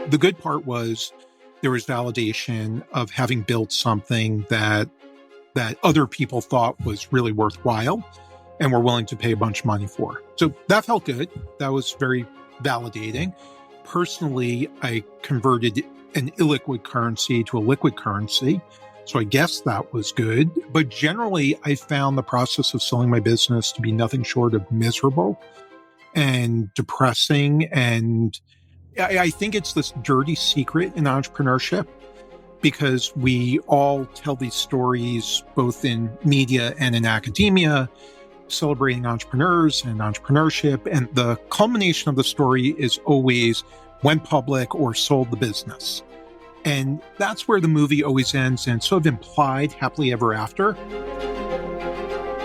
The good part was there was validation of having built something that other people thought was really worthwhile and were willing to pay a bunch of money for. So that felt good. That was very validating. Personally, I converted an illiquid currency to a liquid currency. So I guess that was good. But generally, I found the process of selling my business to be nothing short of miserable and depressing. And I think it's this dirty secret in entrepreneurship, because we all tell these stories both in media and in academia, celebrating entrepreneurs and entrepreneurship. And the culmination of the story is always went public or sold the business. And that's where the movie always ends, and sort of implied happily ever after.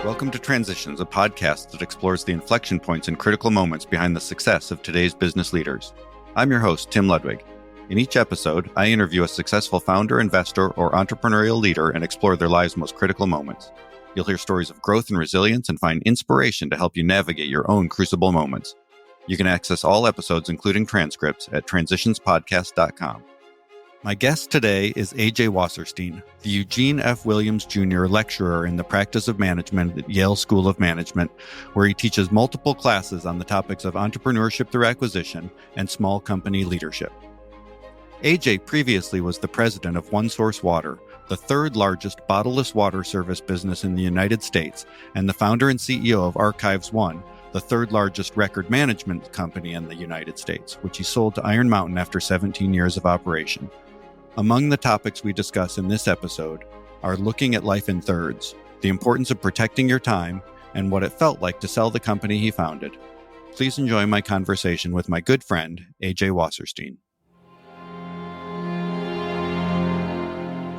Welcome to Transitions, a podcast that explores the inflection points and critical moments behind the success of today's business leaders. I'm your host, Tim Ludwig. In each episode, I interview a successful founder, investor, or entrepreneurial leader and explore their lives' most critical moments. You'll hear stories of growth and resilience and find inspiration to help you navigate your own crucible moments. You can access all episodes, including transcripts, at transitionspodcast.com. My guest today is A.J. Wasserstein, the Eugene F. Williams Jr. lecturer in the practice of management at Yale School of Management, where he teaches multiple classes on the topics of entrepreneurship through acquisition and small company leadership. A.J. previously was the president of Onesource Water, the third largest bottleless water service business in the United States, and the founder and CEO of ArchivesOne, the third largest record management company in the United States, which he sold to Iron Mountain after 17 years of operation. Among the topics we discuss in this episode are looking at life in thirds, the importance of protecting your time, and what it felt like to sell the company he founded. Please enjoy my conversation with my good friend, A.J. Wasserstein.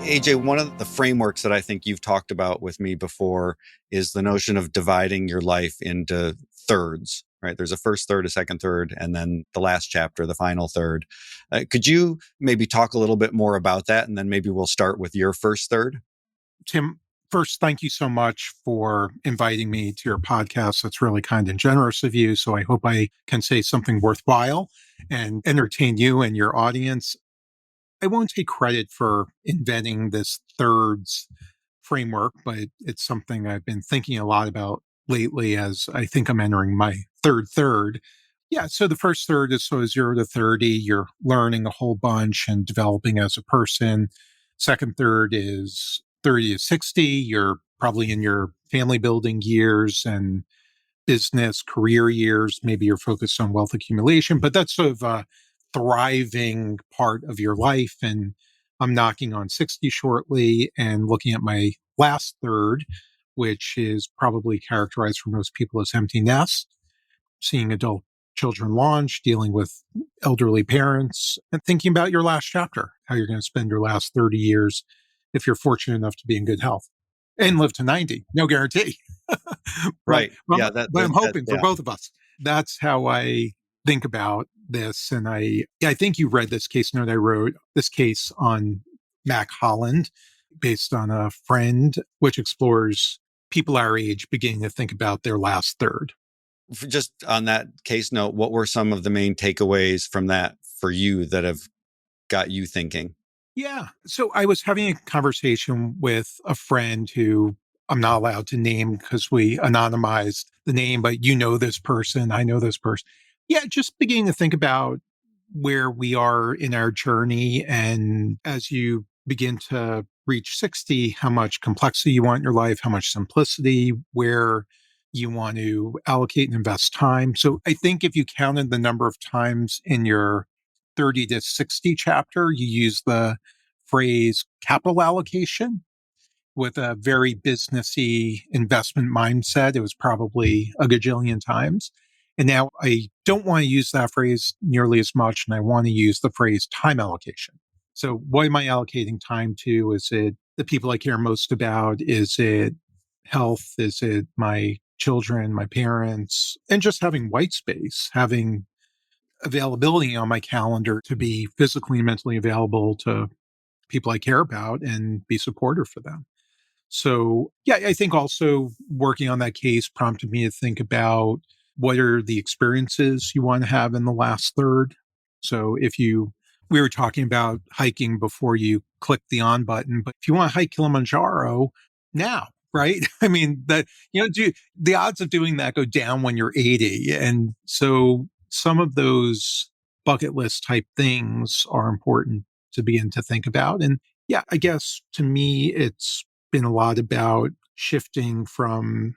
A.J., one of the frameworks that I think you've talked about with me before is the notion of dividing your life into thirds, right? There's a first third, a second third, and then the last chapter, the final third. Could you maybe talk a little bit more about that? And then maybe we'll start with your first third. Tim, first, thank you so much for inviting me to your podcast. That's really kind and generous of you. So I hope I can say something worthwhile and entertain you and your audience. I won't take credit for inventing this thirds framework, but it's something I've been thinking a lot about lately as I think I'm entering my third. Yeah, so the first third is sort of 0 to 30. You're learning a whole bunch and developing as a person. Second third is 30 to 60. You're probably in your family building years and business career years. Maybe you're focused on wealth accumulation, but that's sort of a thriving part of your life. And I'm knocking on 60 shortly and looking at my last third, which is probably characterized for most people as empty nest, seeing adult children launch, dealing with elderly parents, and thinking about your last chapter, how you're going to spend your last 30 years if you're fortunate enough to be in good health and live to 90. No guarantee. Right. But I'm hoping for both of us. That's how I think about this. And I think you read this case note I wrote, this case on Mac Holland, based on a friend, which explores people our age beginning to think about their last third. Just on that case note, what were some of the main takeaways from that for you that have got you thinking? Yeah. So I was having a conversation with a friend who I'm not allowed to name because we anonymized the name, but you know this person, I know this person. Yeah, just beginning to think about where we are in our journey. And as you begin to reach 60, how much complexity you want in your life, how much simplicity, where you want to allocate and invest time. So I think if you counted the number of times in your 30 to 60 chapter, you use the phrase capital allocation with a very businessy investment mindset. It was probably a gajillion times. And now I don't want to use that phrase nearly as much, and I want to use the phrase time allocation. So what am I allocating time to? Is it the people I care most about? Is it health? Is it my children, my parents? And just having white space, having availability on my calendar to be physically and mentally available to people I care about and be supportive for them. So, yeah, I think also working on that case prompted me to think about what are the experiences you want to have in the last third. So if you we were talking about hiking before you click the on button, but if you want to hike Kilimanjaro now, right? I mean, the odds of doing that go down when you're 80. And so some of those bucket list type things are important to begin to think about. And yeah, I guess to me, it's been a lot about shifting from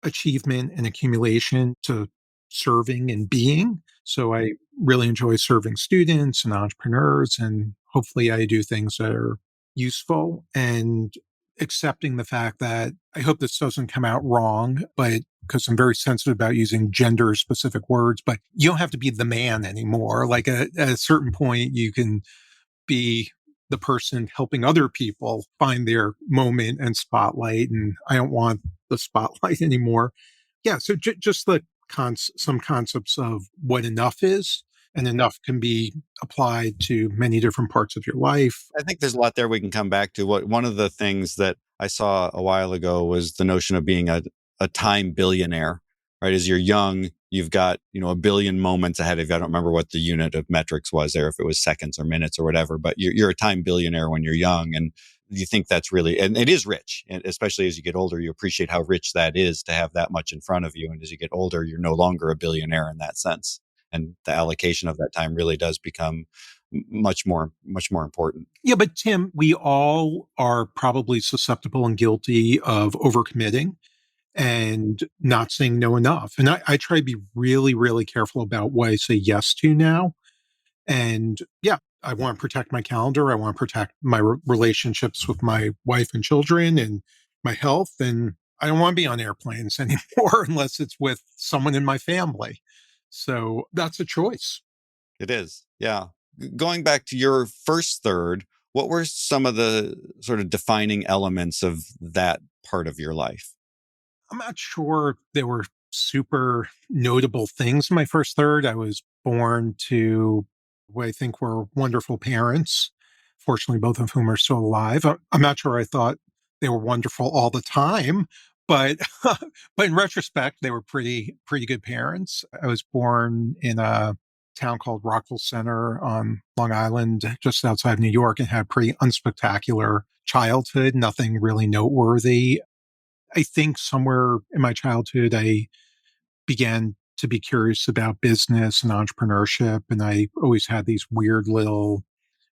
achievement and accumulation to serving and being. So I really enjoy serving students and entrepreneurs, and hopefully I do things that are useful and accepting the fact that I hope this doesn't come out wrong, but because I'm very sensitive about using gender specific words, but you don't have to be the man anymore. Like at a certain point, you can be the person helping other people find their moment and spotlight. And I don't want the spotlight anymore. Yeah. So just some concepts of what enough is, and enough can be applied to many different parts of your life. I think there's a lot there we can come back to. One of the things that I saw a while ago was the notion of being a time billionaire, right? As you're young, you've got, a billion moments ahead of you. I don't remember what the unit of metrics was there, if it was seconds or minutes or whatever, but you're a time billionaire when you're young. And you think that's really, and it is rich. And especially as you get older, you appreciate how rich that is to have that much in front of you. And as you get older, you're no longer a billionaire in that sense. And the allocation of that time really does become much more important. Yeah, but Tim, we all are probably susceptible and guilty of overcommitting and not saying no enough. And I try to be really, really careful about what I say yes to now. And yeah, I want to protect my calendar. I want to protect my relationships with my wife and children and my health. And I don't want to be on airplanes anymore unless it's with someone in my family. So that's a choice. It is. Yeah. Going back to your first third, what were some of the sort of defining elements of that part of your life? I'm not sure there were super notable things in my first third. I was born to what I think were wonderful parents, fortunately, both of whom are still alive. I'm not sure I thought they were wonderful all the time, but but in retrospect, they were pretty good parents. I was born in a town called Rockville Center on Long Island, just outside New York, and had a pretty unspectacular childhood, nothing really noteworthy. I think somewhere in my childhood, I began to be curious about business and entrepreneurship. And I always had these weird little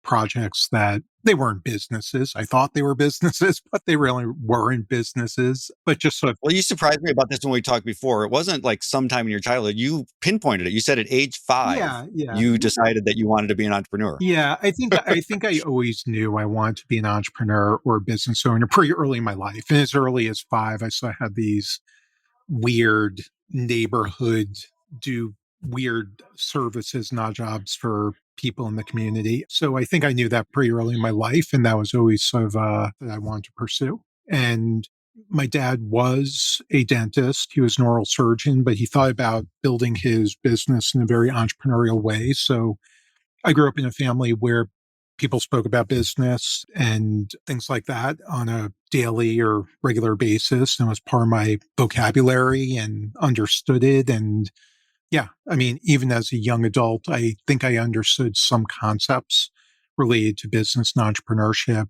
projects that they weren't businesses. I thought they were businesses, but they really weren't businesses. But just sort of, Well, you surprised me about this when we talked before. It wasn't like sometime in your childhood. You pinpointed it. You said at age 5, yeah. you decided that you wanted to be an entrepreneur. Yeah, I think I always knew I wanted to be an entrepreneur or a business owner pretty early in my life. And as early as 5, I still had these weird neighborhood, do weird services and odd jobs for people in the community. So I think I knew that pretty early in my life, and that was always sort of that I wanted to pursue. And my dad was a dentist. He was an oral surgeon, but he thought about building his business in a very entrepreneurial way. So I grew up in a family where people spoke about business and things like that on a daily or regular basis, and it was part of my vocabulary and understood it. And yeah, I mean, even as a young adult, I think I understood some concepts related to business and entrepreneurship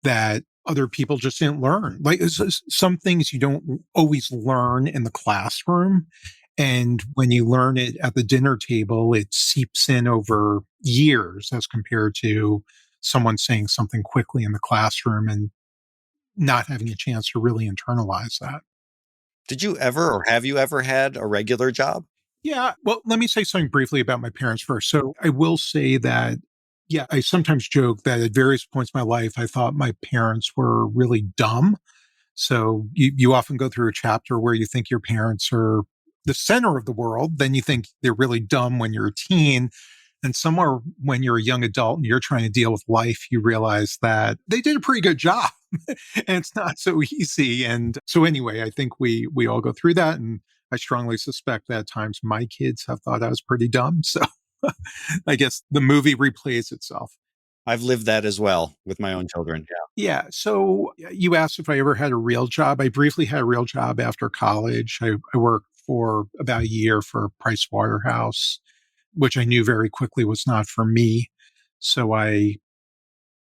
that other people just didn't learn. Like some things you don't always learn in the classroom. And when you learn it at the dinner table, it seeps in over years as compared to someone saying something quickly in the classroom and not having a chance to really internalize that. Did you ever or have you ever had a regular job? Yeah. Well, let me say something briefly about my parents first. So I will say that, yeah, I sometimes joke that at various points in my life, I thought my parents were really dumb. So you often go through a chapter where you think your parents are the center of the world. Then you think they're really dumb when you're a teen. And somewhere when you're a young adult and you're trying to deal with life, you realize that they did a pretty good job and it's not so easy. And so anyway, I think we all go through that. And I strongly suspect that at times my kids have thought I was pretty dumb. So I guess the movie replays itself. I've lived that as well with my own children. Yeah. So you asked if I ever had a real job. I briefly had a real job after college. I worked for about a year for Price Waterhouse, which I knew very quickly was not for me. So I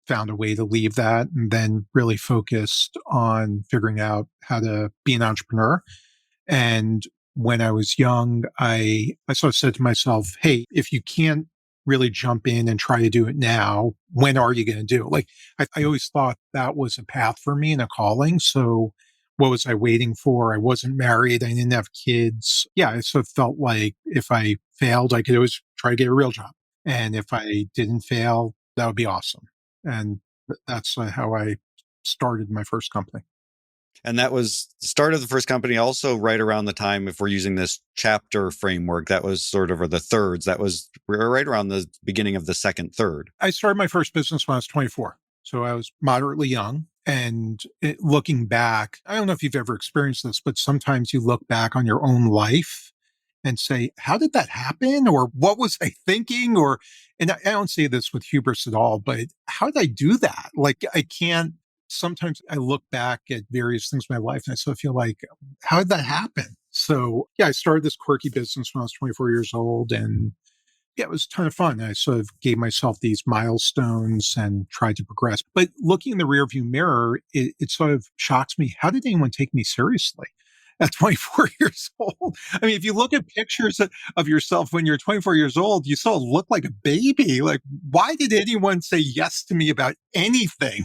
found a way to leave that and then really focused on figuring out how to be an entrepreneur. And when I was young, I sort of said to myself, hey, if you can't really jump in and try to do it now, when are you going to do it? Like, I always thought that was a path for me and a calling. So what was I waiting for? I wasn't married. I didn't have kids. Yeah, I sort of felt like if I failed, I could always try to get a real job. And if I didn't fail, that would be awesome. And that's how I started my first company. And that was the start of the first company, also right around the time, if we're using this chapter framework, that was sort of, or the thirds, that was right around the beginning of the second third. I started my first business when I was 24. So I was moderately young. And looking back, I don't know if you've ever experienced this, but sometimes you look back on your own life and say, how did that happen? Or what was I thinking? Or, and I don't say this with hubris at all, but how did I do that? Like, I can't, sometimes I look back at various things in my life and I sort of feel like, how did that happen? So yeah, I started this quirky business when I was 24 years old, and yeah, it was a ton of fun. I sort of gave myself these milestones and tried to progress. But looking in the rearview mirror, it sort of shocks me. How did anyone take me seriously at 24 years old? I mean, if you look at pictures of yourself when you're 24 years old, you sort of look like a baby. Like, why did anyone say yes to me about anything?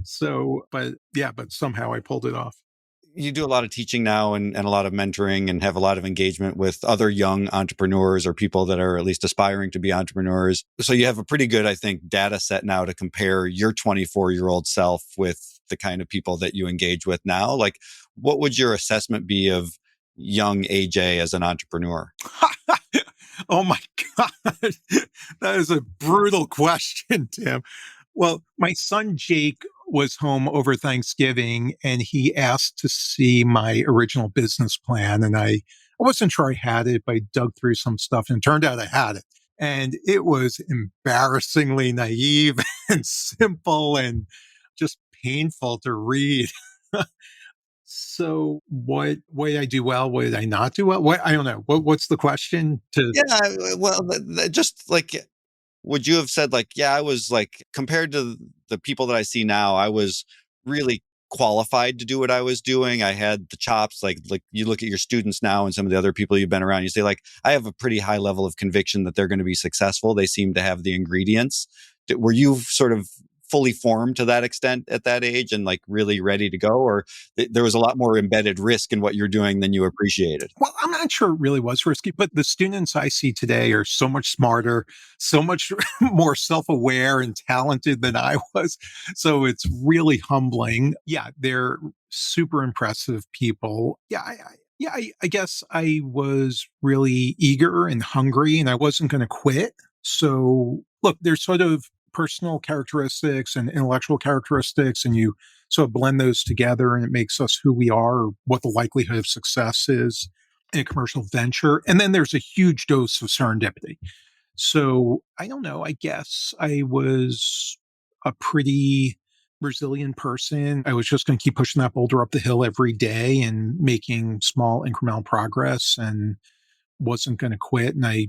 So, but yeah, but somehow I pulled it off. You do a lot of teaching now and a lot of mentoring and have a lot of engagement with other young entrepreneurs or people that are at least aspiring to be entrepreneurs. So you have a pretty good, I think, data set now to compare your 24-year-old self with the kind of people that you engage with now. Like, what would your assessment be of young AJ as an entrepreneur? Oh my God. That is a brutal question, Tim. Well, my son Jake was home over Thanksgiving and he asked to see my original business plan. And I wasn't sure I had it, but I dug through some stuff and it turned out I had it. And it was embarrassingly naive and simple and just painful to read. So what did I do well? What did I not do well? What I don't know. What's the question to Yeah, well, just like, would you have said like, yeah, I was like, compared to the people that I see now, I was really qualified to do what I was doing. I had the chops. Like you look at your students now and some of the other people you've been around, you say like, I have a pretty high level of conviction that they're going to be successful. They seem to have the ingredients. Were you sort of fully formed to that extent at that age and like really ready to go? Or there was a lot more embedded risk in what you're doing than you appreciated? well, I'm not sure it really was risky, but the students I see today are so much smarter, so much more self-aware and talented than I was. So it's really humbling. Yeah, they're super impressive people. I guess I was really eager and hungry and I wasn't going to quit. So look, there's sort of personal characteristics and intellectual characteristics, and you sort of blend those together and it makes us who we are, or what the likelihood of success is in a commercial venture. And then there's a huge dose of serendipity. So I don't know. I guess I was a pretty resilient person. I was just going to keep pushing that boulder up the hill every day and making small incremental progress and wasn't going to quit. And I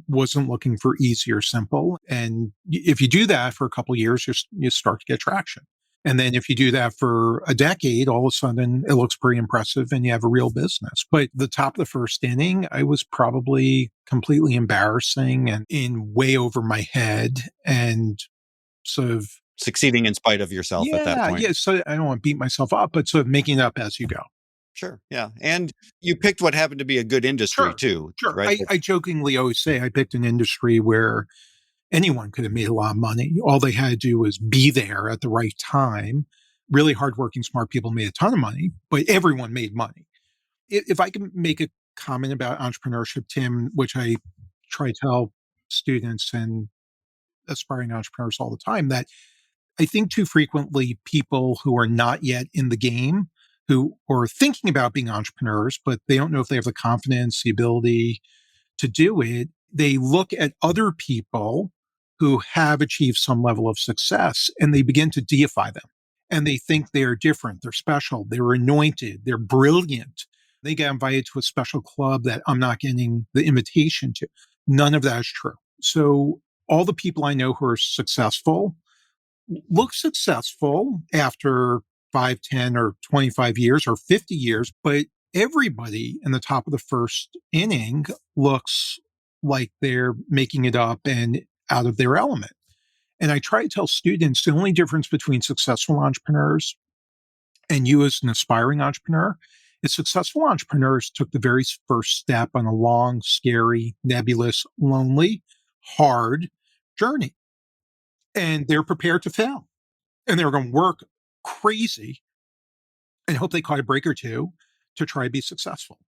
wasn't looking for easy or simple. And if you do that for a couple of years, you start to get traction. And then if you do that for a decade, all of a sudden it looks pretty impressive and you have a real business. But the top of the first inning, I was probably completely embarrassing and in way over my head and sort of, Succeeding in spite of yourself at that point. yeah. So I don't want to beat myself up, but sort of making it up as you go. Sure. Yeah. And you picked what happened to be a good industry Sure. too, Sure. right? I jokingly always say I picked an industry where anyone could have made a lot of money. All they had to do was be there at the right time. Really hardworking, smart people made a ton of money, but everyone made money. If I can make a comment about entrepreneurship, Tim, which I try to tell students and aspiring entrepreneurs all the time, that I think too frequently people who are not yet in the game, who are thinking about being entrepreneurs, but they don't know if they have the confidence, the ability to do it, they look at other people who have achieved some level of success and they begin to deify them. And they think they are different, they're special, they're anointed, they're brilliant. They get invited to a special club that I'm not getting the invitation to. None of that is true. So all the people I know who are successful look successful after 5, 10, or 25 years or 50 years, but everybody in the top of the first inning looks like they're making it up and out of their element. And I try to tell students the only difference between successful entrepreneurs and you as an aspiring entrepreneur is successful entrepreneurs took the very first step on a long, scary, nebulous, lonely, hard journey. And they're prepared to fail. And they're going to work crazy and hope they caught a break or two to try to be successful.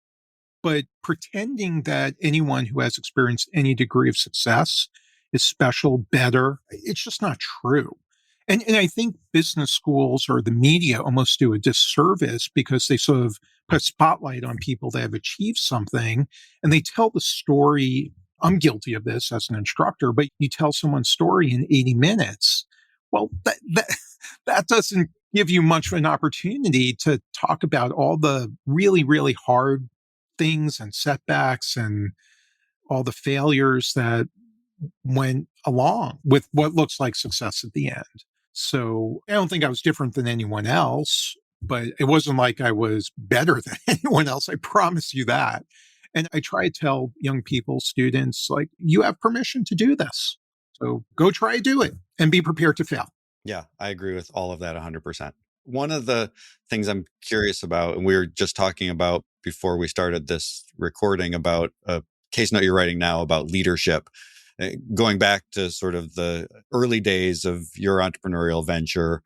But pretending that anyone who has experienced any degree of success is special, better, it's just not true. And I think business schools or the media almost do a disservice because they sort of put a spotlight on people that have achieved something and they tell the story. I'm guilty of this as an instructor, but you tell someone's story in 80 minutes. Well, that doesn't give you much of an opportunity to talk about all the really, really hard things and setbacks and all the failures that went along with what looks like success at the end. So I don't think I was different than anyone else, but it wasn't like I was better than anyone else. I promise you that. And I try to tell young people, students, like, you have permission to do this. So go try to do it and be prepared to fail. Yeah, I agree with all of that 100%. One of the things I'm curious about, and we were just talking about before we started this recording about a case note you're writing now about leadership, going back to sort of the early days of your entrepreneurial venture.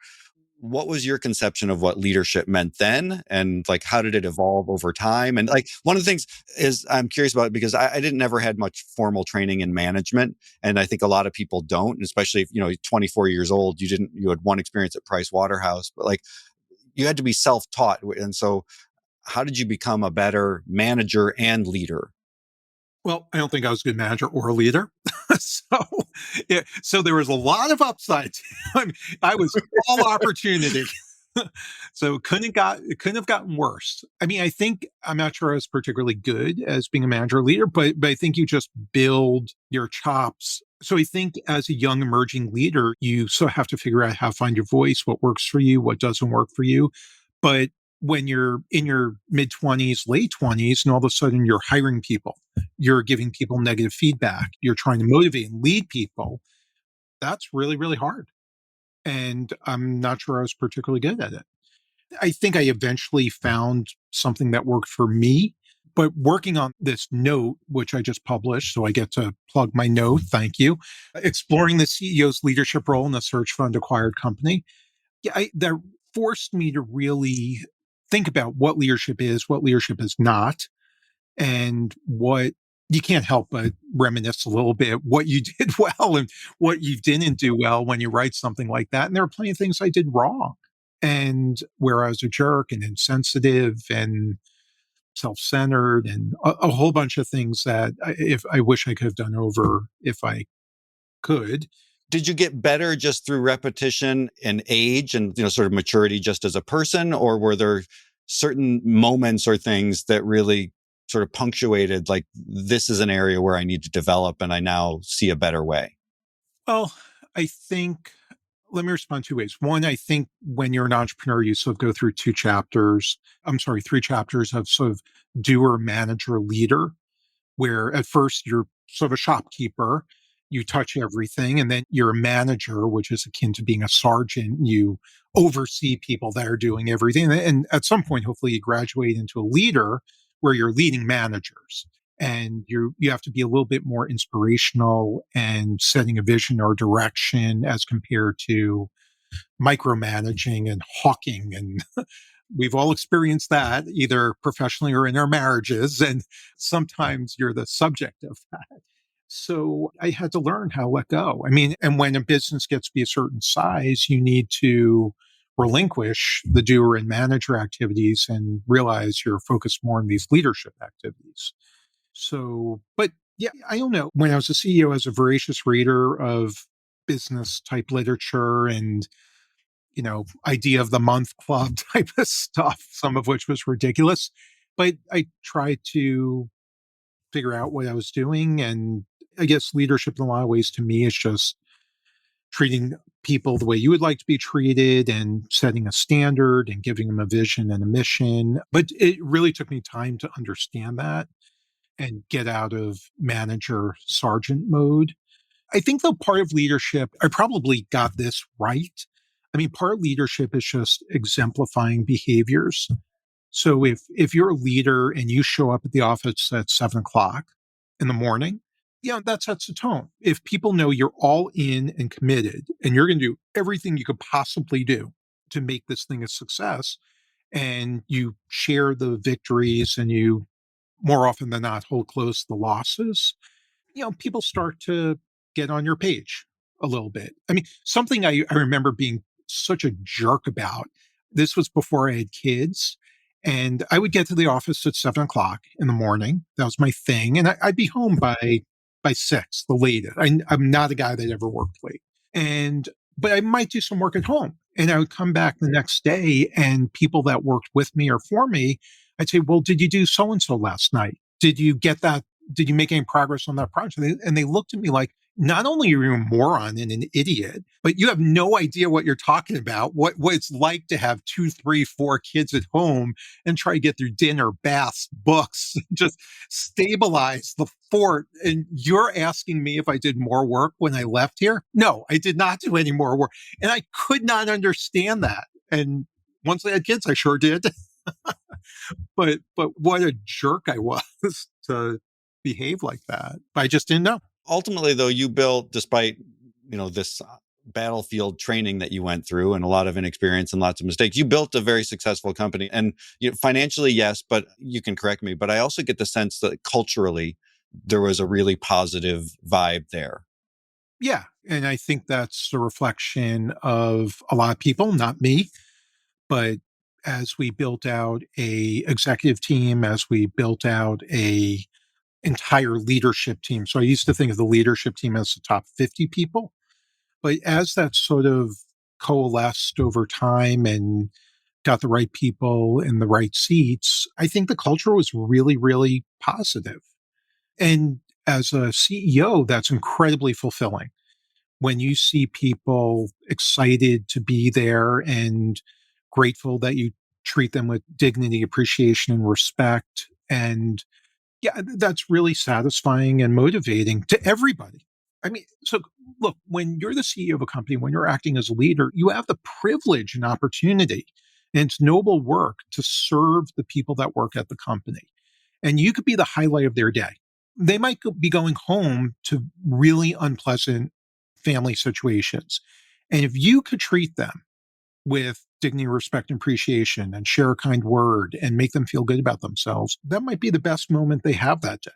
What was your conception of what leadership meant then? And like, how did it evolve over time? And like, one of the things is I'm curious about it because I didn't never had much formal training in management. And I think a lot of people don't, especially if, 24 years old, you had one experience at Price Waterhouse, but like you had to be self-taught. And so how did you become a better manager and leader? Well, I don't think I was a good manager or a leader. so, so there was a lot of upsides. I was all opportunity. So it couldn't have gotten worse. I mean, I think I'm not sure I was particularly good as being a manager or leader, but I think you just build your chops. So I think as a young emerging leader, you sort of have to figure out how to find your voice, what works for you, what doesn't work for you. But when you're in your mid 20s, late 20s, and all of a sudden you're hiring people, you're giving people negative feedback, you're trying to motivate and lead people, that's really, really hard. And I'm not sure I was particularly good at it. I think I eventually found something that worked for me. But working on this note, which I just published, so I get to plug my note, thank you, exploring the CEO's leadership role in a search fund acquired company. That forced me to really think about what leadership is not, and what you can't help but reminisce a little bit what you did well and what you didn't do well when you write something like that. And there are plenty of things I did wrong and where I was a jerk and insensitive and self-centered and a whole bunch of things that if I wish I could have done over if I could. Did you get better just through repetition and age and sort of maturity just as a person, or were there certain moments or things that really sort of punctuated like this is an area where I need to develop and I now see a better way? Well, I think, let me respond two ways. One, I think when you're an entrepreneur, you sort of go through 3 chapters of sort of doer, manager, leader, where at first you're sort of a shopkeeper, you touch everything, and then you're a manager, which is akin to being a sergeant. You oversee people that are doing everything. And at some point, hopefully, you graduate into a leader where you're leading managers. And you have to be a little bit more inspirational and setting a vision or direction as compared to micromanaging and hawking. And we've all experienced that either professionally or in our marriages. And sometimes you're the subject of that. So I had to learn how to let go. I mean, and when a business gets to be a certain size, you need to relinquish the doer and manager activities and realize you're focused more on these leadership activities. So, but yeah, I don't know. When I was a CEO, I was a voracious reader of business type literature and, idea of the month club type of stuff, some of which was ridiculous. But I tried to figure out what I was doing. And I guess leadership in a lot of ways to me is just treating people the way you would like to be treated and setting a standard and giving them a vision and a mission. But it really took me time to understand that and get out of manager sergeant mode. I think, though, part of leadership, I probably got this right. I mean, part of leadership is just exemplifying behaviors. So if you're a leader and you show up at the office at 7 o'clock in the morning, yeah, that sets the tone. If people know you're all in and committed and you're going to do everything you could possibly do to make this thing a success, and you share the victories and you more often than not hold close the losses, people start to get on your page a little bit. I mean, something I remember being such a jerk about, this was before I had kids. And I would get to the office at 7 o'clock in the morning. That was my thing. And I'd be home by 6, the latest. I'm not a guy that ever worked late. But I might do some work at home. And I would come back the next day, and people that worked with me or for me, I'd say, well, did you do so and so last night? Did you get that? Did you make any progress on that project? And they looked at me like, not only are you a moron and an idiot, but you have no idea what you're talking about, what it's like to have 2, 3, 4 kids at home and try to get through dinner, baths, books, just stabilize the fort. And you're asking me if I did more work when I left here? No, I did not do any more work. And I could not understand that. And once I had kids, I sure did. But what a jerk I was to behave like that. But I just didn't know. Ultimately, though, you built, despite this battlefield training that you went through and a lot of inexperience and lots of mistakes, you built a very successful company. And financially, yes, but you can correct me. But I also get the sense that culturally, there was a really positive vibe there. Yeah. And I think that's a reflection of a lot of people, not me. But as we built out a executive team, as we built out a entire leadership team. So I used to think of the leadership team as the top 50 people. But as that sort of coalesced over time and got the right people in the right seats, I think the culture was really, really positive. And as a CEO, that's incredibly fulfilling when you see people excited to be there and grateful that you treat them with dignity, appreciation, and respect. And yeah, that's really satisfying and motivating to everybody. I mean, so look, when you're the CEO of a company, when you're acting as a leader, you have the privilege and opportunity, and it's noble work to serve the people that work at the company. And you could be the highlight of their day. They might be going home to really unpleasant family situations. And if you could treat them with dignity, respect, and appreciation and share a kind word and make them feel good about themselves, that might be the best moment they have that day.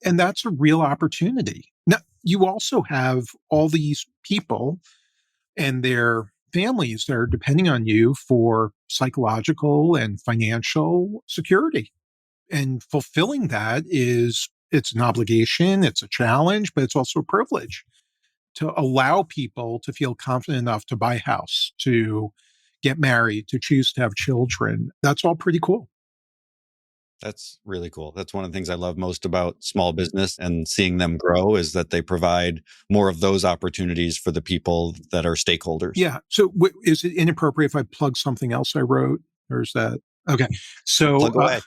And that's a real opportunity. Now, you also have all these people and their families that are depending on you for psychological and financial security. And fulfilling that it's an obligation, it's a challenge, but it's also a privilege to allow people to feel confident enough to buy a house, to get married, to choose to have children. That's all pretty cool. That's really cool. That's one of the things I love most about small business and seeing them grow is that they provide more of those opportunities for the people that are stakeholders. Yeah. So is it inappropriate if I plug something else I wrote, or is that okay? So Plug away.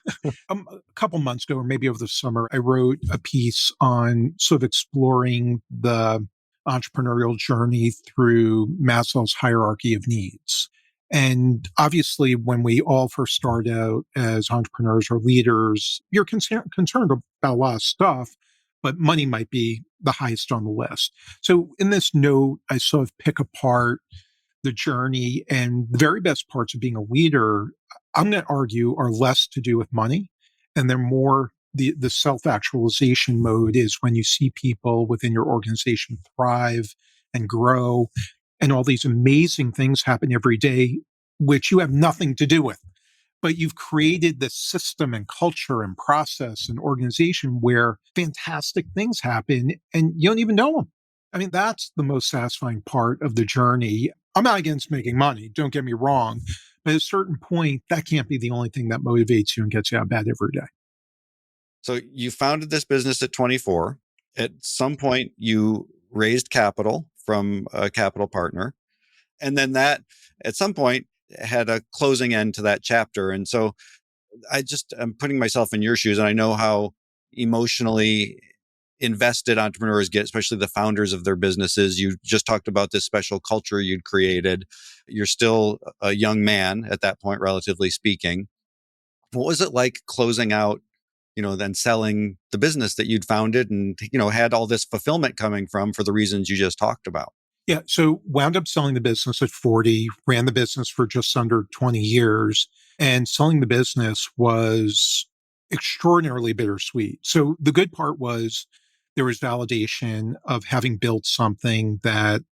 a couple months ago, or maybe over the summer, I wrote a piece on sort of exploring the entrepreneurial journey through Maslow's hierarchy of needs. And obviously, when we all first start out as entrepreneurs or leaders, you're concerned about a lot of stuff, but money might be the highest on the list. So in this note, I sort of pick apart the journey, and the very best parts of being a leader, I'm going to argue, are less to do with money. And they're more the self-actualization mode is when you see people within your organization thrive and grow and all these amazing things happen every day, which you have nothing to do with. But you've created this system and culture and process and organization where fantastic things happen and you don't even know them. I mean, that's the most satisfying part of the journey. I'm not against making money, don't get me wrong. But at a certain point, that can't be the only thing that motivates you and gets you out of bed every day. So you founded this business at 24. At some point, you raised capital from a capital partner, and then that at some point had a closing end to that chapter. And so I'm putting myself in your shoes, and I know how emotionally invested entrepreneurs get, especially the founders of their businesses. You just talked about this special culture you'd created. You're still a young man at that point, relatively speaking. What was it like closing out, then selling the business that you'd founded and, had all this fulfillment coming from for the reasons you just talked about? Yeah. So wound up selling the business at 40, ran the business for just under 20 years. And selling the business was extraordinarily bittersweet. So the good part was there was validation of having built something that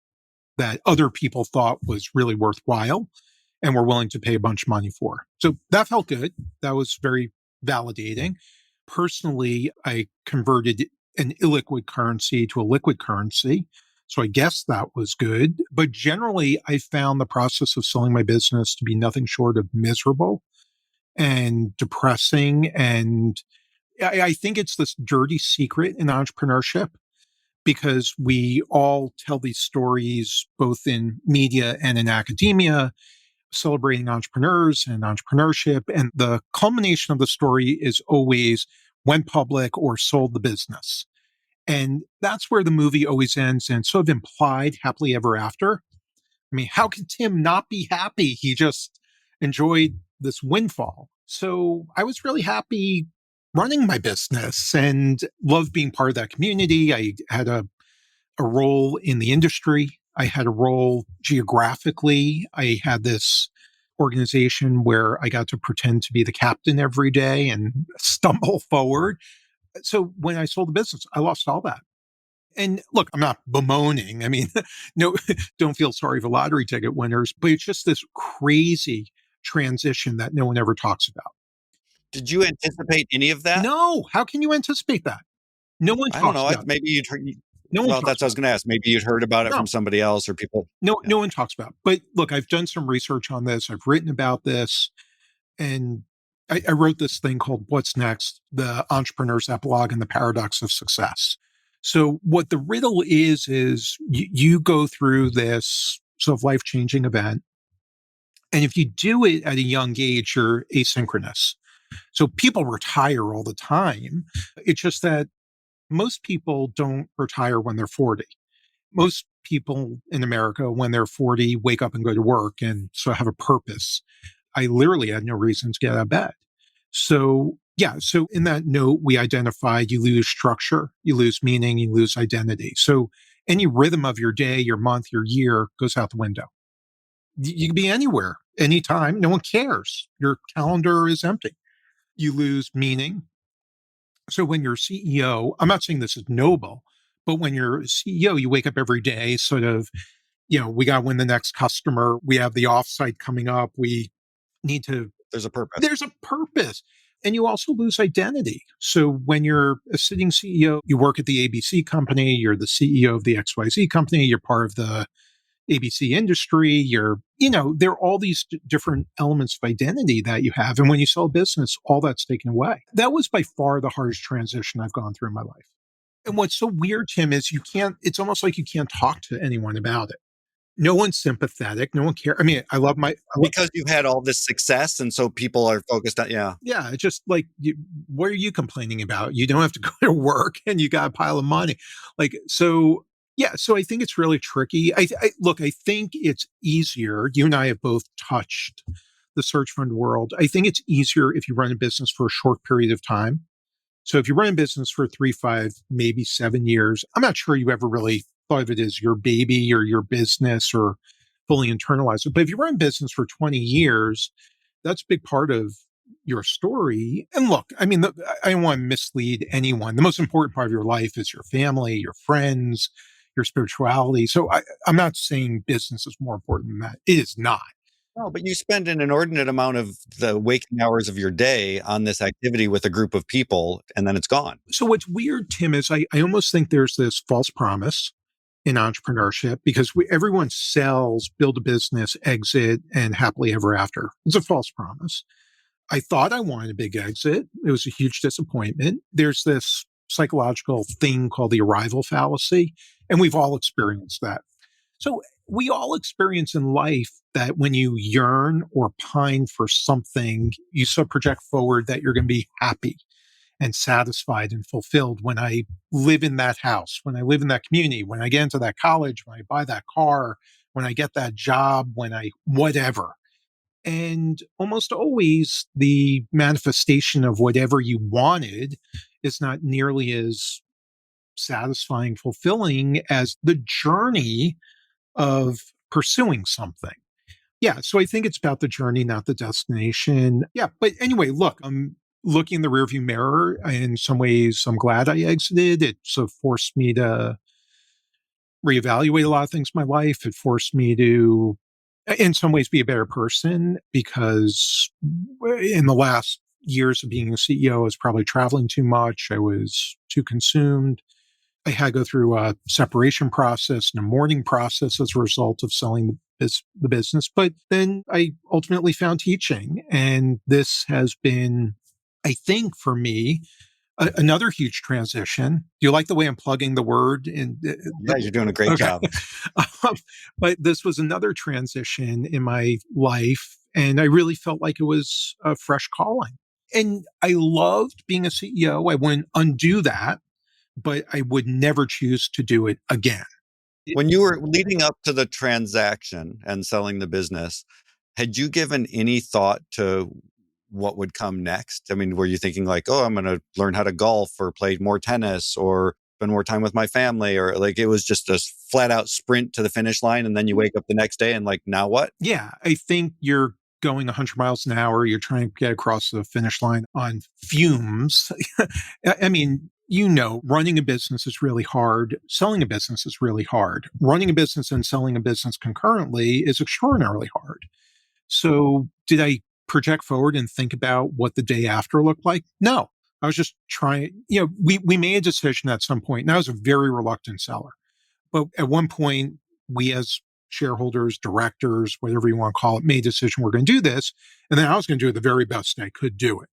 other people thought was really worthwhile and were willing to pay a bunch of money for. So that felt good. That was very validating. Personally, I converted an illiquid currency to a liquid currency. So I guess that was good. But generally, I found the process of selling my business to be nothing short of miserable and depressing. And I think it's this dirty secret in entrepreneurship because we all tell these stories both in media and in academia, celebrating entrepreneurs and entrepreneurship. And the culmination of the story is always went public or sold the business. And that's where the movie always ends and sort of implied happily ever after. I mean, how can Tim not be happy? He just enjoyed this windfall. So I was really happy running my business and loved being part of that community. I had a role in the industry. I had a role geographically. I had this organization where I got to pretend to be the captain every day and stumble forward. So when I sold the business, I lost all that. And look, I'm not bemoaning. I mean, no, don't feel sorry for lottery ticket winners, but it's just this crazy transition that no one ever talks about. Did you anticipate any of that? No, how can you anticipate that? No one I don't talks know. about it. Maybe you'd heard. No one Well, talks that's what I was about going to ask. Maybe you'd heard about it. it No, from somebody else or people. no, Yeah. no one talks about it. But look, I've done some research on this. I've written about this, and I wrote this thing called "What's Next: The Entrepreneur's Epilogue and the Paradox of Success." So, what the riddle is you go through this sort of life changing event, and if you do it at a young age, you're asynchronous. So, people retire all the time. It's just that most people don't retire when they're 40. Most people in America, when they're 40, wake up and go to work and so have a purpose. I literally had no reason to get out of bed. So, yeah. So, in that note, we identified you lose structure, you lose meaning, you lose identity. So, any rhythm of your day, your month, your year goes out the window. You can be anywhere, anytime. No one cares. Your calendar is empty. You lose meaning. So, when you're CEO, I'm not saying this is noble, but when you're a CEO, you wake up every day sort of, we got to win the next customer. We have the offsite coming up. We need to There's a purpose. there's a purpose. And you also lose identity. So when you're a sitting CEO, you work at the ABC company, you're the CEO of the XYZ company, you're part of the ABC industry, there are all these different elements of identity that you have. And when you sell a business, all that's taken away. That was by far the hardest transition I've gone through in my life. And what's so weird, Tim, is it's almost like you can't talk to anyone about it. No one's sympathetic. No one cares. I mean, Because you've had all this success, and so people are focused on, yeah. yeah, it's just like, what are you complaining about? You don't have to go to work and you got a pile of money. So, yeah, so I think it's really tricky. Look, I think it's easier. You and I have both touched the search fund world. I think it's easier if you run a business for a short period of time. So if you run a business for 3, 5, maybe 7 years, I'm not sure you ever really thought of it as your baby or your business or fully internalized it. But if you run a business for 20 years, that's a big part of your story. And look, I mean, I don't want to mislead anyone. The most important part of your life is your family, your friends, your spirituality. So I'm not saying business is more important than that. It is not. No, but you spend an inordinate amount of the waking hours of your day on this activity with a group of people, and then it's gone. So what's weird, Tim, is I almost think there's this false promise in entrepreneurship because everyone sells, build a business, exit, and happily ever after. It's a false promise. I thought I wanted a big exit. It was a huge disappointment. There's this psychological thing called the arrival fallacy. And we've all experienced that. So we all experience in life that when you yearn or pine for something, you so project forward that you're going to be happy and satisfied and fulfilled when I live in that house, when I live in that community, when I get into that college, when I buy that car, when I get that job, when I whatever. And almost always the manifestation of whatever you wanted is not nearly as satisfying, fulfilling as the journey of pursuing something. Yeah. So I think it's about the journey, not the destination. Yeah. But anyway, look, I'm looking in the rearview mirror. In some ways, I'm glad I exited. It sort of forced me to reevaluate a lot of things in my life. It forced me to, in some ways, be a better person because in the last years of being a CEO, I was probably traveling too much. I was too consumed. I had to go through a separation process and a mourning process as a result of selling the business. But then I ultimately found teaching. And this has been, I think, for me, another huge transition. Do you like the way I'm plugging the word? Yeah, you're doing a great Okay. job. um, but this was another transition in my life. And I really felt like it was a fresh calling. And I loved being a CEO. I wouldn't undo that, but I would never choose to do it again. When you were leading up to the transaction and selling the business, had you given any thought to what would come next? I mean, were you thinking like, oh, I'm going to learn how to golf or play more tennis or spend more time with my family? Or like it was just a flat out sprint to the finish line. And then you wake up the next day and like, now what? Yeah, I think you're going 100 miles an hour. You're trying to get across the finish line on fumes. I mean, running a business is really hard. Selling a business is really hard. Running a business and selling a business concurrently is extraordinarily hard. So, did I project forward and think about what the day after looked like? No. I was just trying, we made a decision at some point, and I was a very reluctant seller. But at one point, we as shareholders, directors, whatever you want to call it, made a decision we're going to do this. And then I was going to do it the very best I could do it.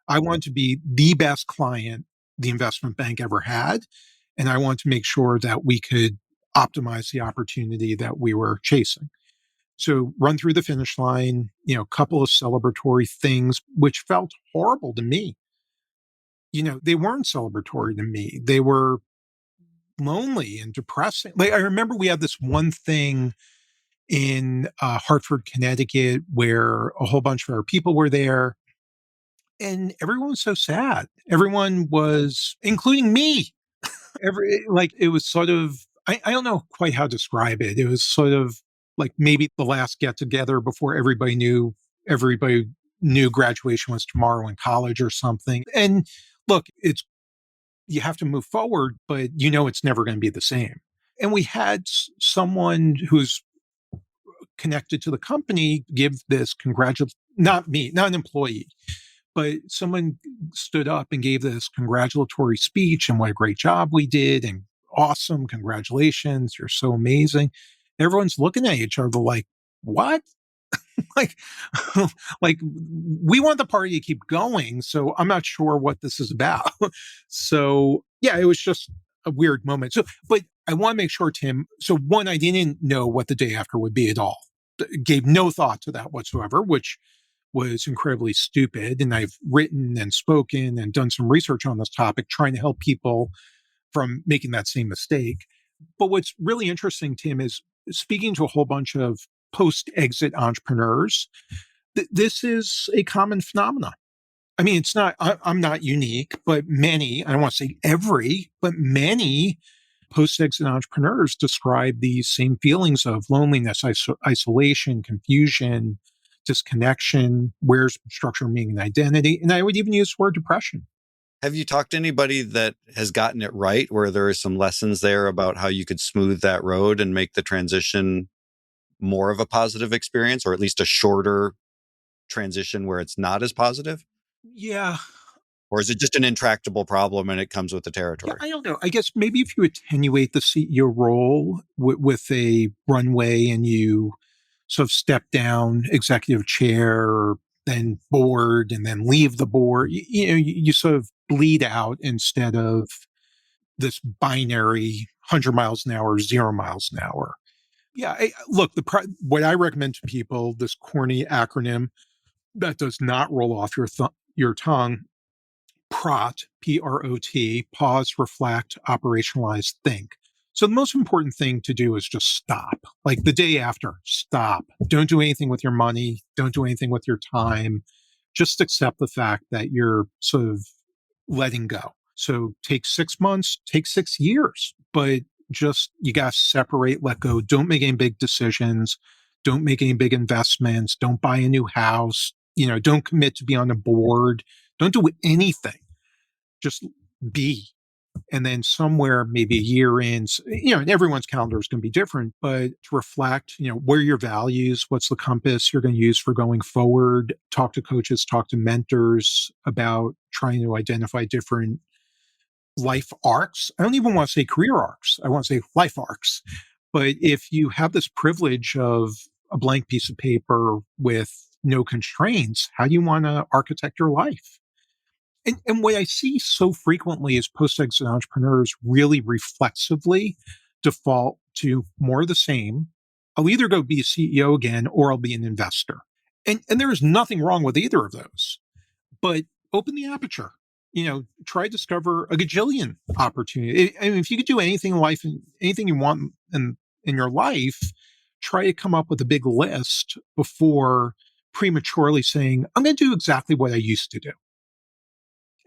I wanted to be the best client the investment bank ever had. And I wanted to make sure that we could optimize the opportunity that we were chasing. So run through the finish line, a couple of celebratory things, which felt horrible to me. They weren't celebratory to me. They were lonely and depressing. Like I remember we had this one thing in Hartford, Connecticut, where a whole bunch of our people were there, and everyone was so sad. Everyone was, including me. It was sort of, I don't know quite how to describe it. It was sort of like maybe the last get together before everybody knew graduation was tomorrow in college or something. And look, you have to move forward, but it's never going to be the same. And we had someone who's connected to the company give this not me, not an employee, but someone stood up and gave this congratulatory speech and what a great job we did and awesome, congratulations, you're so amazing. Everyone's looking at each other like, what? like like we want the party to keep going, so I'm not sure what this is about. So yeah, it was just a weird moment. So but I want to make sure, Tim, so one, I didn't know what the day after would be at all. Gave no thought to that whatsoever, which was incredibly stupid. And I've written and spoken and done some research on this topic trying to help people from making that same mistake. But what's really interesting, Tim, is speaking to a whole bunch of post-exit entrepreneurs, this is a common phenomenon. I mean, it's not, I'm not unique, but many, I don't want to say every, but many post-exit entrepreneurs describe these same feelings of loneliness, isolation, confusion, disconnection, where's structure, meaning, and identity. And I would even use the word depression. Have you talked to anybody that has gotten it right, where there are some lessons there about how you could smooth that road and make the transition more of a positive experience, or at least a shorter transition where it's not as positive? Yeah. Or is it just an intractable problem and it comes with the Yeah, territory? I don't know. I guess maybe if you attenuate the CEO role with a runway and you sort of step down executive chair, then board, and then leave the board, you sort of bleed out instead of this binary 100 miles an hour, 0 miles an hour. Yeah, look, what I recommend to people, this corny acronym that does not roll off your tongue, PROT, P-R-O-T, pause, reflect, operationalize, think. So the most important thing to do is just stop. Like the day after, stop. Don't do anything with your money. Don't do anything with your time. Just accept the fact that you're sort of letting go. So take 6 months, take 6 years, but just you got to separate, let go. Don't make any big decisions. Don't make any big investments. Don't buy a new house. Don't commit to be on a board. Don't do anything. Just be. And then somewhere, maybe a year in, everyone's calendar is going to be different, but to reflect, what are your values? What's the compass you're going to use for going forward? Talk to coaches, talk to mentors about trying to identify different life arcs. I don't even want to say career arcs. I want to say life arcs. But if you have this privilege of a blank piece of paper with no constraints, how do you want to architect your life? And what I see so frequently is post-exit entrepreneurs really reflexively default to more of the same. I'll either go be a CEO again or I'll be an investor. And there is nothing wrong with either of those. But open the aperture. Try to discover a gajillion opportunity. I mean, if you could do anything in life and anything you want in your life, try to come up with a big list before prematurely saying, I'm going to do exactly what I used to do.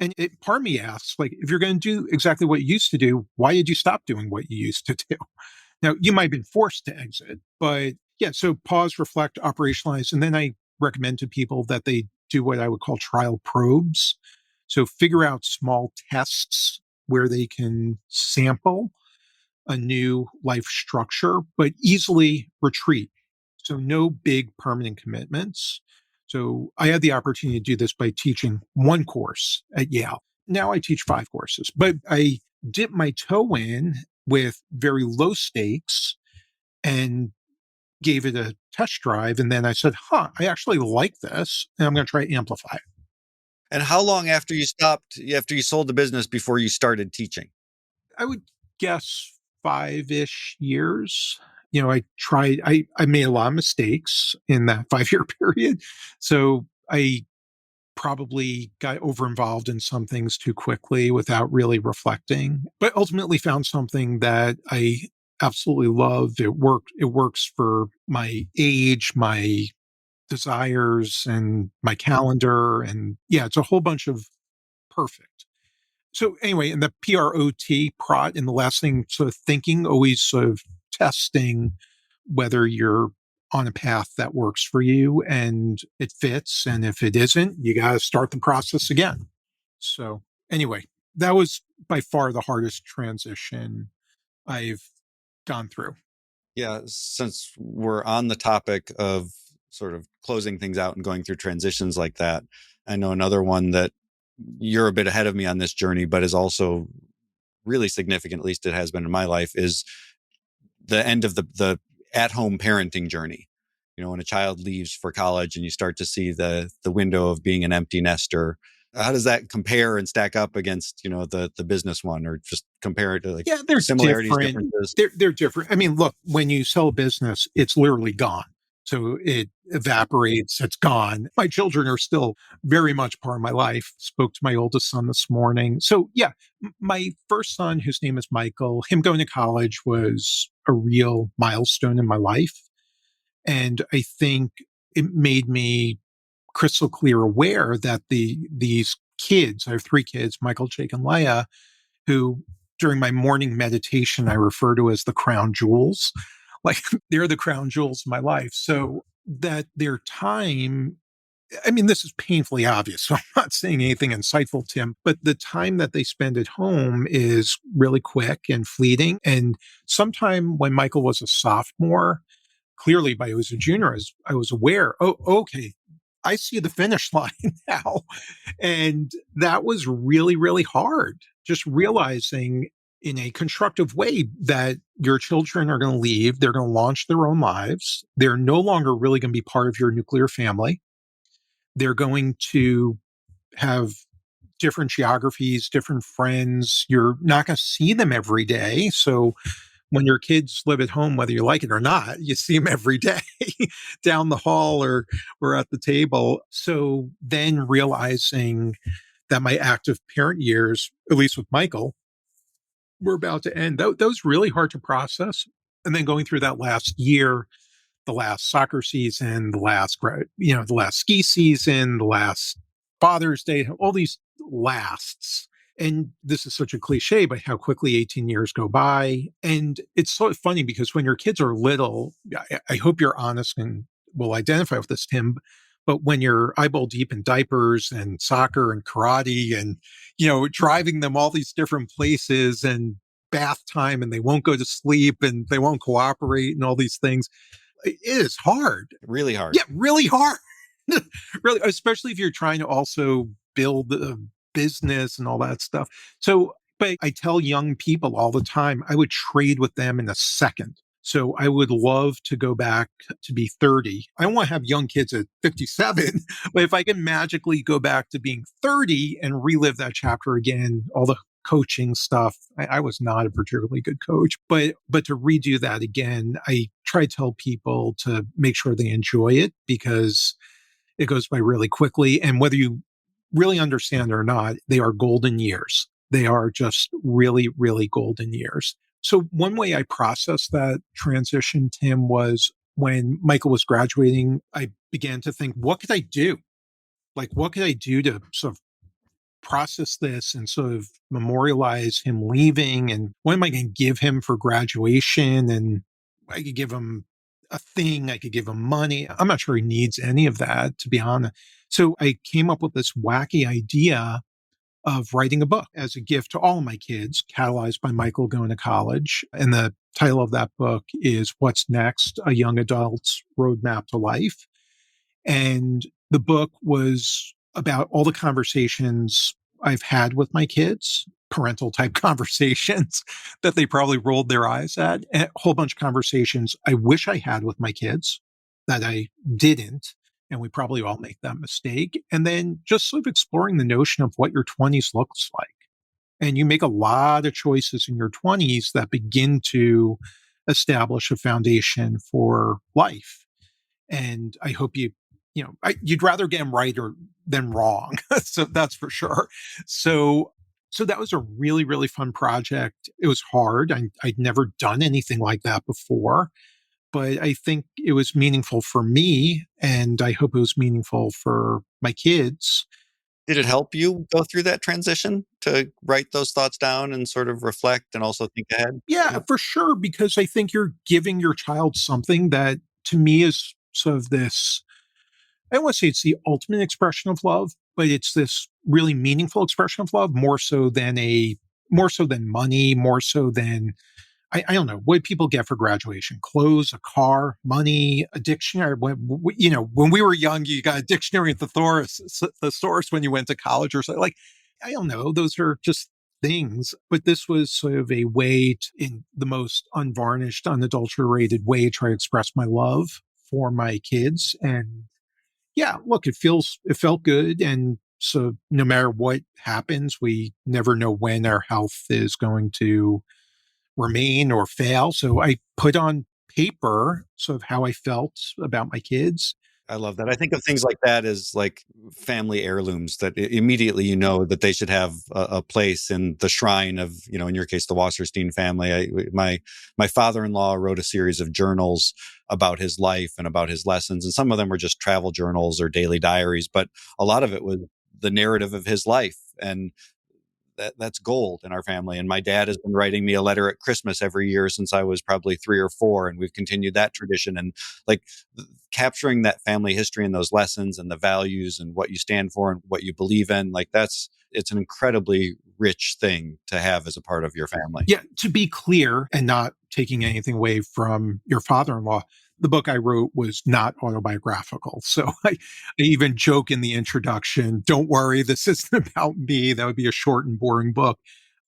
And part of me asks, like, if you're going to do exactly what you used to do, why did you stop doing what you used to do? Now, you might have been forced to exit, but yeah, so pause, reflect, operationalize. And then I recommend to people that they do what I would call trial probes. So figure out small tests where they can sample a new life structure, but easily retreat. So no big permanent commitments. So I had the opportunity to do this by teaching one course at Yale. Now I teach 5 courses, but I dipped my toe in with very low stakes and gave it a test drive. And then I said, I actually like this. And I'm going to try to amplify it. And how long after you sold the business before you started teaching? I would guess 5-ish years. I made a lot of mistakes in that 5-year period. So I probably got over involved in some things too quickly without really reflecting, but ultimately found something that I absolutely love. It worked. It works for my age, my desires, and my calendar. And yeah, it's a whole bunch of perfect. So anyway, in the PROT, prot, and the last thing, sort of thinking, always sort of testing whether you're on a path that works for you and it fits. And if it isn't, you got to start the process again. So anyway, that was by far the hardest transition I've gone through. Yeah, since we're on the topic of sort of closing things out and going through transitions like that, I know another one that you're a bit ahead of me on this journey, but is also really significant, at least it has been in my life, is the end of the at-home parenting journey. When a child leaves for college and you start to see the window of being an empty nester. How does that compare and stack up against, the business one, or just compare it to like they're similarities, different. differences? They're different. I mean, look, when you sell a business, it's literally gone. So it evaporates, it's gone. My children are still very much part of my life. Spoke to my oldest son this morning. So yeah, my first son, whose name is Michael, him going to college was a real milestone in my life. And I think it made me crystal clear aware that these kids, I have 3 kids, Michael, Jake, and Leia, who during my morning meditation, I refer to as the crown jewels. Like they're the crown jewels of my life. So that their time, I mean, this is painfully obvious. So I'm not saying anything insightful, Tim, but the time that they spend at home is really quick and fleeting. And sometime when Michael was a sophomore, clearly by he was a junior, I was aware, oh, okay, I see the finish line now. And that was really, really hard. Just realizing in a constructive way that your children are going to leave, they're going to launch their own lives. They're no longer really going to be part of your nuclear family. They're going to have different geographies, different friends. You're not going to see them every day. So when your kids live at home, whether you like it or not, you see them every day down the hall or at the table. So then realizing that my active parent years, at least with Michael, were about to end, that was really hard to process. And then going through that last year, the last soccer season, the last ski season, the last Father's Day, all these lasts. And this is such a cliche, but how quickly 18 years go by. And it's sort of funny because when your kids are little, I hope you're honest and will identify with this, Tim. But when you're eyeball deep in diapers and soccer and karate and, driving them all these different places and bath time and they won't go to sleep and they won't cooperate and all these things, it is hard. Really hard. Yeah, really hard. Really, especially if you're trying to also build a business and all that stuff. So, but I tell young people all the time, I would trade with them in a second. So I would love to go back to be 30. I don't want to have young kids at 57, but if I can magically go back to being 30 and relive that chapter again, all the coaching stuff. I was not a particularly good coach, but to redo that again, I try to tell people to make sure they enjoy it because it goes by really quickly. And whether you really understand or not, they are golden years. They are just really, really golden years. So one way I processed that transition, Tim, was when Michael was graduating, I began to think, what could I do? Like, what could I do to sort of process this and sort of memorialize him leaving? And what am I going to give him for graduation? And I could give him a thing, I could give him money. I'm not sure he needs any of that, to be honest. So I came up with this wacky idea of writing a book as a gift to all of my kids, catalyzed by Michael going to college. And the title of that book is What's Next? A Young Adult's Roadmap to Life. And the book was about all the conversations I've had with my kids, parental type conversations that they probably rolled their eyes at, and a whole bunch of conversations I wish I had with my kids that I didn't. And we probably all make that mistake. And then just sort of exploring the notion of what your 20s looks like. And you make a lot of choices in your 20s that begin to establish a foundation for life. And I hope you'd rather get them right than wrong. So that's for sure. So that was a really, really fun project. It was hard. I'd never done anything like that before, but I think it was meaningful for me, and I hope it was meaningful for my kids. Did it help you go through that transition to write those thoughts down and sort of reflect and also think ahead? Yeah, for sure, because I think you're giving your child something that to me is sort of this, I don't want to say it's the ultimate expression of love, but it's this really meaningful expression of love, more so than money, more so than I don't know, what do people get for graduation? Clothes, a car, money, a dictionary. When we were young, you got a dictionary at the stores when you went to college or something. Like, I don't know, those are just things. But this was sort of a way in the most unvarnished, unadulterated way, try to express my love for my kids. And yeah, look, it felt good. And so no matter what happens, we never know when our health is going to remain or fail. So I put on paper sort of how I felt about my kids. I love that. I think of things like that as like family heirlooms that immediately you know that they should have a place in the shrine of, in your case, the Wasserstein family. My father-in-law wrote a series of journals about his life and about his lessons, and some of them were just travel journals or daily diaries, but a lot of it was the narrative of his life. And that's gold in our family. And my dad has been writing me a letter at Christmas every year since I was probably 3 or 4. And we've continued that tradition. And like capturing that family history and those lessons and the values and what you stand for and what you believe in, it's an incredibly rich thing to have as a part of your family. Yeah. To be clear and not taking anything away from your father-in-law, the book I wrote was not autobiographical. So I even joke in the introduction, don't worry, this isn't about me. That would be a short and boring book.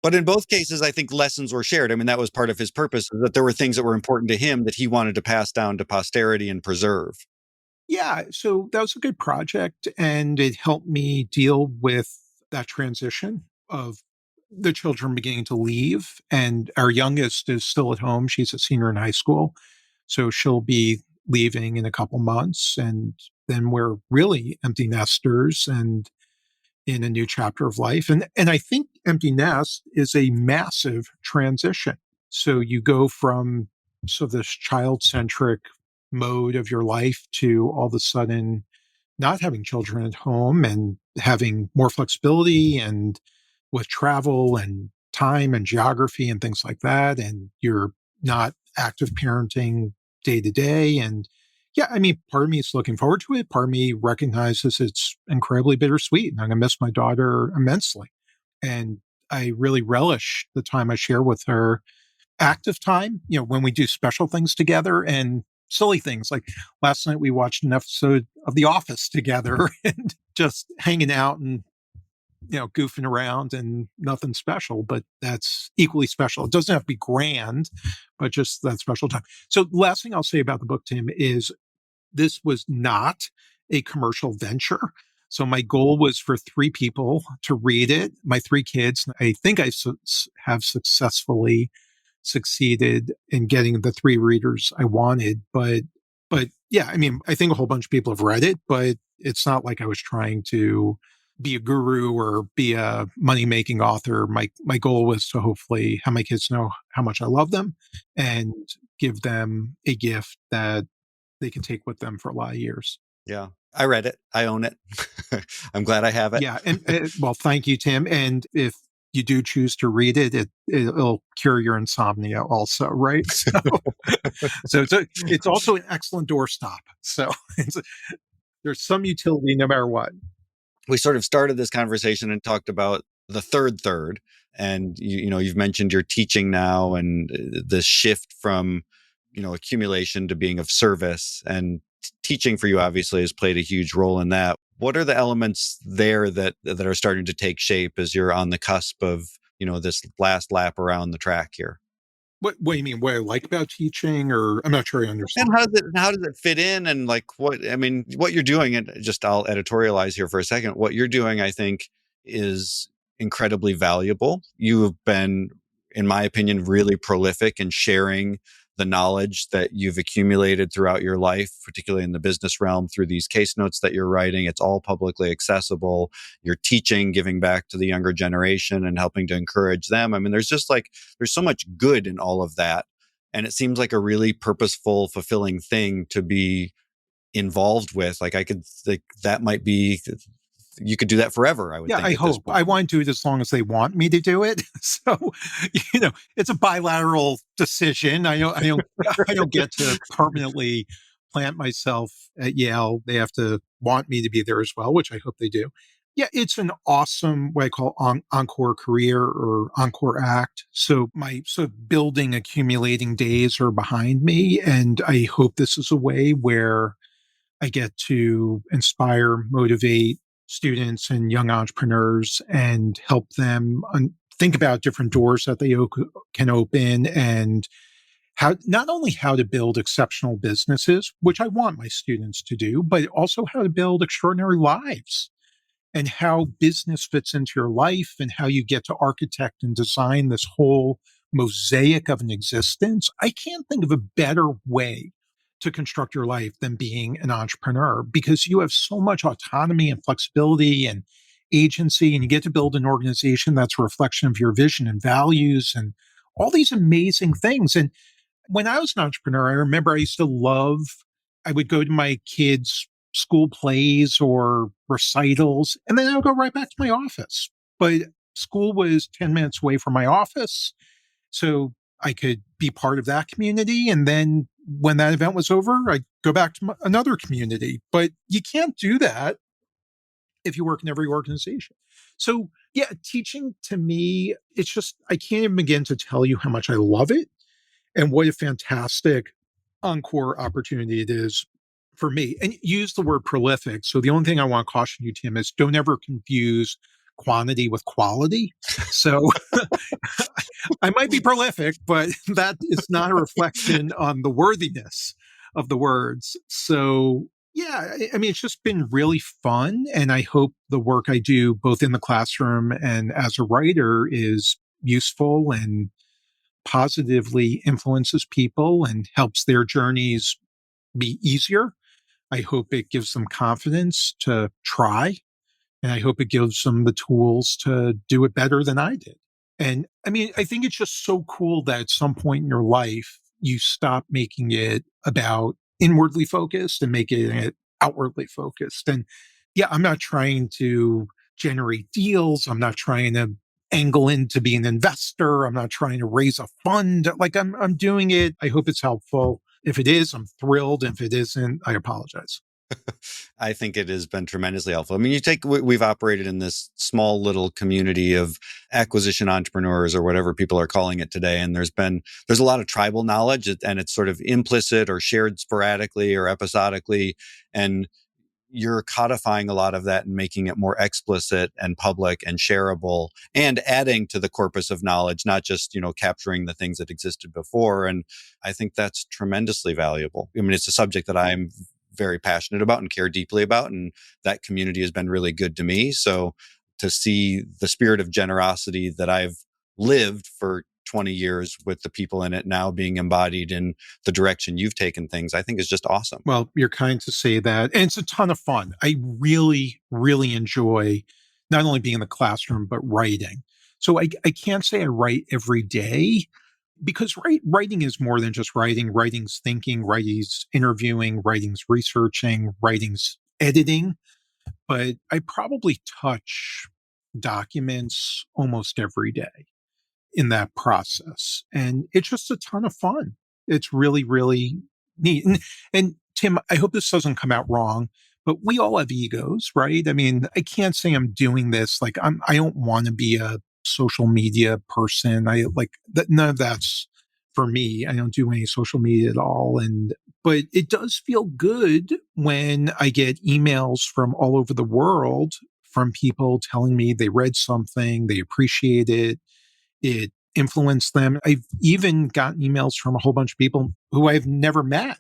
But in both cases, I think lessons were shared. I mean, that was part of his purpose, that there were things that were important to him that he wanted to pass down to posterity and preserve. Yeah. So that was a good project. And it helped me deal with that transition of the children beginning to leave. And our youngest is still at home. She's a senior in high school. So she'll be leaving in a couple months. And then we're really empty nesters and in a new chapter of life. And I think empty nest is a massive transition. So you go from sort of this child centric mode of your life to all of a sudden not having children at home and having more flexibility and with travel and time and geography and things like that. And you're not active parenting day to day. And yeah, I mean, part of me is looking forward to it. Part of me recognizes it's incredibly bittersweet and I'm going to miss my daughter immensely. And I really relish the time I share with her, active time, when we do special things together and silly things. Like last night, we watched an episode of The Office together and just hanging out and, goofing around and nothing special, but that's equally special. It doesn't have to be grand, but just that special time. So, last thing I'll say about the book, Tim, is this was not a commercial venture. So my goal was for 3 people to read it. My 3 kids. I think I have successfully succeeded in getting the 3 readers I wanted. But yeah, I mean, I think a whole bunch of people have read it, but it's not like I was trying to be a guru or be a money making author. My goal was to hopefully have my kids know how much I love them and give them a gift that they can take with them for a lot of years. Yeah. I read it. I own it. I'm glad I have it. Yeah. And well, thank you, Tim. And if you do choose to read it, it'll cure your insomnia also, right? So it's also an excellent doorstop. So there's some utility no matter what. We sort of started this conversation and talked about the third. And you've mentioned you're teaching now and this shift from, accumulation to being of service, and teaching for you obviously has played a huge role in that. What are the elements there that are starting to take shape as you're on the cusp of, this last lap around the track here? What do you mean? What I like about teaching, or I'm not sure I understand. And how does it fit in? And what you're doing, and just I'll editorialize here for a second. What you're doing, I think, is incredibly valuable. You have been, in my opinion, really prolific in sharing the knowledge that you've accumulated throughout your life, particularly in the business realm, through these case notes that you're writing. It's all publicly accessible. You're teaching, giving back to the younger generation and helping to encourage them. I mean, there's so much good in all of that. And it seems like a really purposeful, fulfilling thing to be involved with. That might be, you could do that forever, I would think. I hope. I want to do it as long as they want me to do it. So, it's a bilateral decision. I don't get to permanently plant myself at Yale. They have to want me to be there as well, which I hope they do. Yeah, it's an awesome, what I call encore career or encore act. So my sort of building, accumulating days are behind me. And I hope this is a way where I get to inspire, motivate students and young entrepreneurs and help them think about different doors that they can open, and how not only how to build exceptional businesses, which I want my students to do, but also how to build extraordinary lives and how business fits into your life and how you get to architect and design this whole mosaic of an existence. I can't think of a better way to construct your life than being an entrepreneur, because you have so much autonomy and flexibility and agency, and you get to build an organization that's a reflection of your vision and values and all these amazing things. And when I was an entrepreneur, I remember I used to love, I would go to my kids' school plays or recitals, and then I would go right back to my office. But school was 10 minutes away from my office. So I could be part of that community. And then when that event was over, I'd go back to another community. But you can't do that if you work in every organization. So, yeah, teaching to me, it's just, I can't even begin to tell you how much I love it and what a fantastic encore opportunity it is for me. And use the word prolific. So the only thing I want to caution you, Tim, is don't ever confuse quantity with quality. So I might be prolific, but that is not a reflection on the worthiness of the words. So Yeah, I mean, it's just been really fun. And I hope the work I do both in the classroom and as a writer is useful and positively influences people and helps their journeys be easier. I hope it gives them confidence to try. And I hope it gives them the tools to do it better than I did. And I mean, I think it's just so cool that at some point in your life, you stop making it about inwardly focused and making it outwardly focused. And yeah, I'm not trying to generate deals. I'm not trying to angle in to be an investor. I'm not trying to raise a fund. Like I'm doing it. I hope it's helpful. If it is, I'm thrilled. If it isn't, I apologize. I think it has been tremendously helpful. I mean, we've operated in this small little community of acquisition entrepreneurs or whatever people are calling it today. And there's a lot of tribal knowledge, and it's sort of implicit or shared sporadically or episodically. And you're codifying a lot of that and making it more explicit and public and shareable and adding to the corpus of knowledge, not just, capturing the things that existed before. And I think that's tremendously valuable. I mean, it's a subject that I'm very passionate about and care deeply about. And that community has been really good to me. So to see the spirit of generosity that I've lived for 20 years with the people in it now being embodied in the direction you've taken things, I think is just awesome. Well, you're kind to say that. And it's a ton of fun. I really, really enjoy not only being in the classroom, but writing. So I can't say I write every day because writing is more than just writing. Writing's thinking, writing's interviewing, writing's researching, writing's editing. But I probably touch documents almost every day in that process. And it's just a ton of fun. It's really, really neat. And Tim, I hope this doesn't come out wrong, but we all have egos, right? I mean, I can't say I'm doing this like I don't want to be a social media person. I like that none of that's for me. I don't do any social media at all. But it does feel good when I get emails from all over the world from people telling me they read something, they appreciate it influenced them. I've even gotten emails from a whole bunch of people who I've never met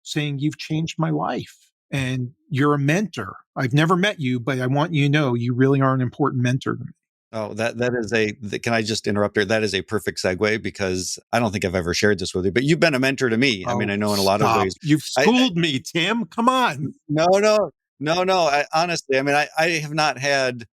saying, "You've changed my life and you're a mentor. I've never met you, but I want you to know you really are an important mentor to me." Oh, can I just interrupt here? That is a perfect segue because I don't think I've ever shared this with you, but you've been a mentor to me. I mean, Oh, I know in a lot of stop. ways. You've I schooled me, Tim. Come on. No, no, no, no. Honestly, I mean, I have not had,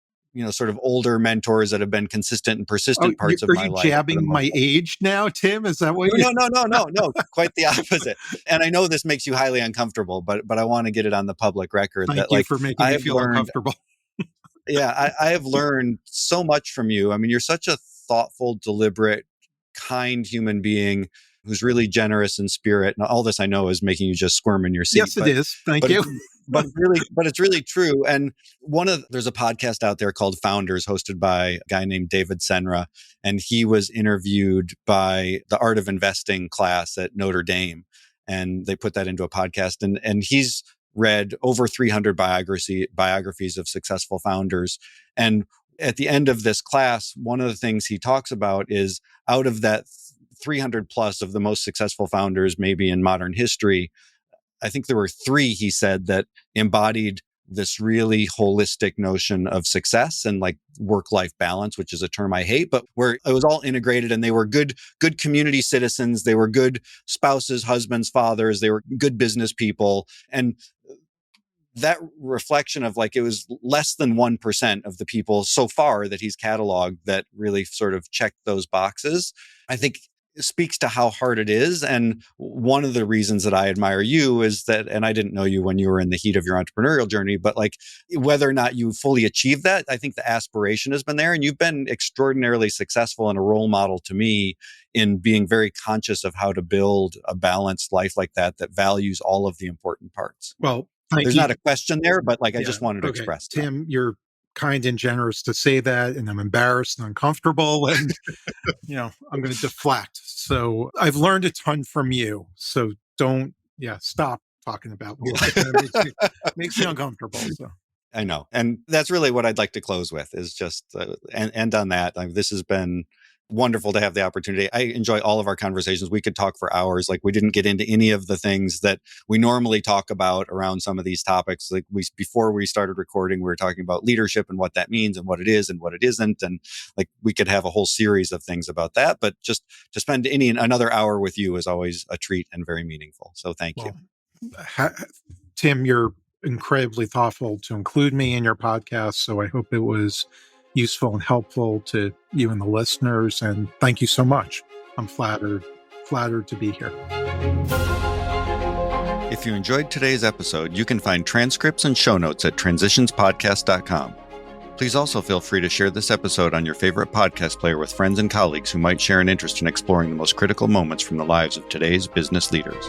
sort of older mentors that have been consistent and Oh, persistent parts of are my you life for the jabbing most my part. age now, Tim? Is that what No, you no, no, no, no, no. Quite the opposite. And I know this makes you highly uncomfortable, but I want to get it on the public record thank that you like for making I me have feel learned uncomfortable. yeah, I have learned so much from you. I mean, you're such a thoughtful, deliberate, kind human being who's really generous in spirit. And all this I know is making you just squirm in your seat, Yes, it is. Thank but it's, you. but it's really true. And there's a podcast out there called Founders, hosted by a guy named David Senra, and he was interviewed by the Art of Investing class at Notre Dame, and they put that into a podcast. And he's read over 300 biographies of successful founders. And at the end of this class, one of the things he talks about is out of that 300 plus of the most successful founders, maybe in modern history, I think there were three, he said, that embodied this really holistic notion of success and like work-life balance, which is a term I hate, but where it was all integrated and they were good community citizens. They were good spouses, husbands, fathers. They were good business people. And that reflection of like, it was less than 1% of the people so far that he's cataloged that really sort of checked those boxes, I think speaks to how hard it is. And one of the reasons that I admire you is that, and I didn't know you when you were in the heat of your entrepreneurial journey, but like whether or not you fully achieved that, I think the aspiration has been there, and you've been extraordinarily successful and a role model to me in being very conscious of how to build a balanced life like that values all of the important parts. Well, thank There's you. not a question there, but like I Yeah. just wanted to Okay. express that. Tim, you're kind and generous to say that, and I'm embarrassed and uncomfortable, and I'm going to deflect. So I've learned a ton from you. So don't, yeah, stop talking about me. Like that. Makes me uncomfortable. So I know. And that's really what I'd like to close with is just and end on that. This has been wonderful to have the opportunity. I enjoy all of our conversations. We could talk for hours. Like, we didn't get into any of the things that we normally talk about around some of these topics. Like, before we started recording, we were talking about leadership and what that means and what it is and what it isn't. And like, we could have a whole series of things about that, but just to spend another hour with you is always a treat and very meaningful. So thank you. Tim, you're incredibly thoughtful to include me in your podcast. So I hope it was useful and helpful to you and the listeners. And thank you so much. I'm flattered to be here. If you enjoyed today's episode, you can find transcripts and show notes at transitionspodcast.com. Please also feel free to share this episode on your favorite podcast player with friends and colleagues who might share an interest in exploring the most critical moments from the lives of today's business leaders.